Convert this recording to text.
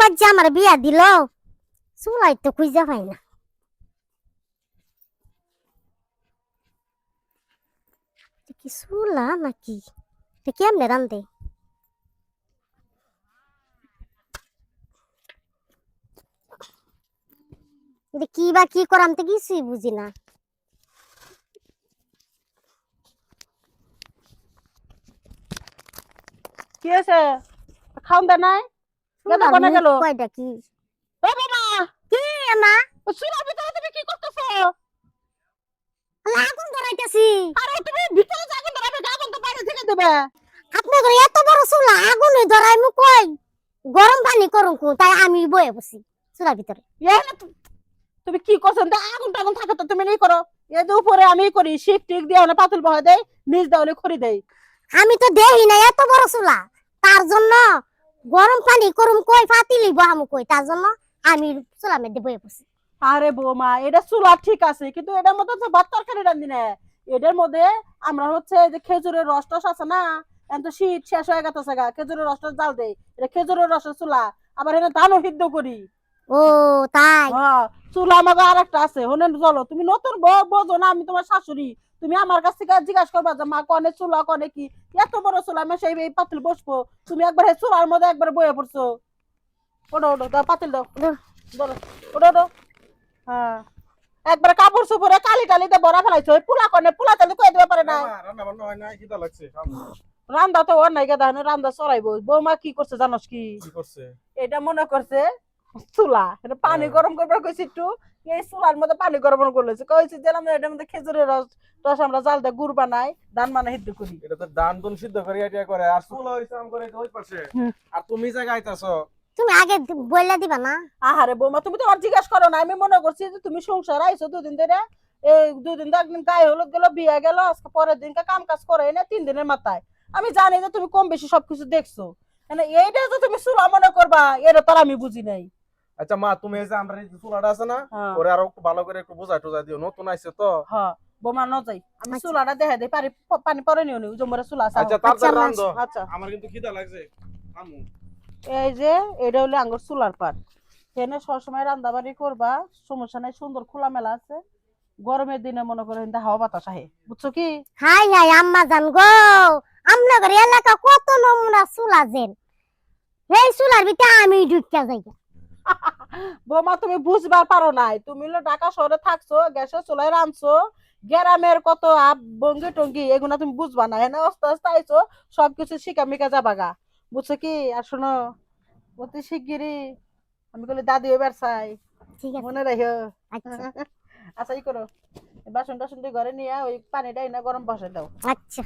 বাচ্চা আমার বিয়া দিল, চুলাই তো খুঁজে পাই না। কি চুলা নাকি? কেমনে রান্ধে? কি বা কি করাম তো কিছুই বুঝি না। কি হয়েছে? খাওন দে নাই? গেদা কোনে গেল? কয়টা কি ও বাবা, কি মা? চুলার ভিতরে তুমি কি করতেছো? আগুন ধরাইতেছি। আরে তুমি ভিতরে যে আগুন ধরাবে, আগুন তো বাইরে থেকে দেবে। আপনি করে এত বড় চুলা আগুন ধরাই মু কই গরম পানি করুন তাই আমি বয়ে বসি চুলার ভিতরে। তুমি কি করছো? আগুন টাগুন থাকে তো তুমি নেই করো। এই যে উপরে আমি করি, শিক টিক দিয়ে না পাতুল বহাই দেই, নিচ দেওয়ালে খড়ি দেই। আমি তো দেখি না এত বড় চুলা, তার জন্য গরম পানি করুম কই পাতিলি বহামু কই, তার জন্য আমি চুলা মধ্যে বয়ে বসি। আরে বৌমা, এটা চুলা ঠিক আছে, কিন্তু এটার মধ্যে তো ভাত তরকারি রান্ধি না। এটার মধ্যে আমরা হচ্ছে যে খেজুরের রস টস আছে না, এখন তো শীত শেষ হয়ে গেছে গা, খেজুরের রসটা জাল দেই, এটা খেজুরের রসের চুলা। আবার এখানে ধানও সিদ্ধ করি। ও তাই? হ্যাঁ, চুলা আমাকে আর একটা আছে। হোনেন চলো, তুমি নতুন বোঝো না, আমি তোমার শাশুড়ি। তুমি আমার কাছ থেকে জিজ্ঞাসা করবা যে মা কনে চুলা কনে কি। এত বড় চুলা আমি সেই এই পাতিল বসবো, তুমি একবার এই চুলার মধ্যে একবার বয়ে পড়ছো। ওটো ওটো দাও, পাতিল দাও, ধরো, ওটো ওটো। হ্যাঁ, একবার কাপড় চোপড়ে কালি টালিতে ভরা ফেলাইছো। ওই পুলা কনে পুলা টালি কয়ে দিতে পারে না। রান্না বান্না হয় না, খিদা লাগছে। রান্দা তো ওর নাই গেদা, রান্দা চড়াইবো। বৌমা কি করছে জানোস কি? কি করছে? এটা মনে করছে চুলা, এটা পানি গরম করবার কইছি একটু। এই চুলার মধ্যে পানি গরম করলেছে, কইছি দিলাম এটার মধ্যে খেজুরের রস রস আমরা জাল দিয়ে গুড় বানাই, ধান মানে সিদ্ধ করি। এটা তো দান দুন সিদ্ধ করে এটা করে, আর চুলা হইছে আম করে ওই পাশে। আর তুমি জায়গা আইতাছো। তুমি আগে বইলা দিবা না? আহারে বৌমা, তুমি তো আর জিজ্ঞাসা করো না। আমি মনে করছি যে তুমি সংসার আইছো দুদিন ধরে। এই দুদিন তো একদিন গায়ে হলুদ গেল, বিয়ে গেল, আজকে পরের দিনকে কাম কাজ করে না 3 দিনের মাথায়। আমি জানি যে তুমি কম বেশি সবকিছু দেখছো, মানে এইটা যে তুমি চুলা মনে করবা এটা তো আমি বুঝি নাই। আচ্ছা মা, তুমি এই যে আমরা এই চুলাটা আছে না, হ্যাঁ ওরে আরো একটু ভালো করে একটু বুঝাই টুজাই দিও, নতুন আইছে তো। হ্যাঁ বোমা ন যাই, আমি আচ্ছা। চুলাটা দেখা দেই, পানি পরে নিও নি জমরে চুলা আছে। আচ্ছা আচ্ছা, তাড়াতাড়ি মা। রান্ধো, আচ্ছা, আমার কিন্তু খিদা লাগছে। আমু। এই যে এটা হলো আঙ্গুর চুলার পাট। এখানে সবসময় রান্না বাড়ি করবা, সমস্যা নাই, সুন্দর খোলামেলা আছে। গরমের দিনে মনে করেন হাওয়া বাতাস আহে, বুঝছো কি? হাই হাই আম্মা জান গো, আমনগর এলাকা কত নমুনা চুলা যেন, এই চুলার ভিতরে আমি ঢুকিয়া যাই। বোমা তুমি বুঝবার পারো নাই, তুমি হলো ঢাকা শহরে থাকছো, গ্যাসের চুলায় রাঁধছো। গ্রামের কত ভঙ্গি টঙ্গি এগুলা তুমি বুঝবা না। এনে আস্তে আস্তে আইছো, সবকিছু শিখা মিকা যাবাগা, বুঝছো কি? আর শোনো, অতি শিগগিরই আমি বলি দাদি এবার চাই, ঠিক আছে। মনে রাখো। আচ্ছা আচ্ছা, ই করো, বাসন টাসন দিয়ে ঘরে নিয়ে ওই পানিটা এনে গরম বসাই দাও। আচ্ছা।